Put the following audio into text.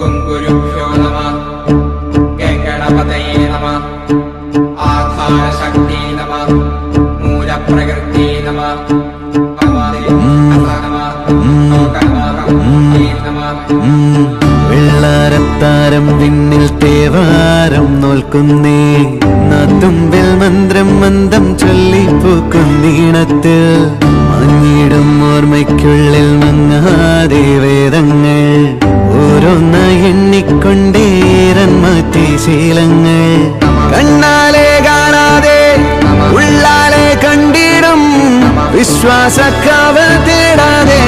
ഗുരുഭ്യോ നമഃ. ഗണപതയേ നമഃ. ആധാരശക്തി നമഃ. മൂലപ്രകൃതി നമഃ. വെള്ളാരത്താരം വിണ്ണിൽ തേവാരം നോൽക്കുന്നേ, നാത്തുമ്പിൽ മന്ത്രം മന്ദം ചൊല്ലിപ്പൂക്കുന്നീണത്തിൽ മങ്ങിടും ഓർമ്മയ്ക്കുള്ളിൽ മങ്ങാതെ വേദങ്ങൾ ഓരോന്നായി എണ്ണിക്കൊണ്ടേരൻ മാറ്റി ശീലങ്ങൾ. കണ്ണാലെ കാണാതെ ഉള്ളാലെ കണ്ടിടും വിശ്വാസക്കാവൽ തേടാതെ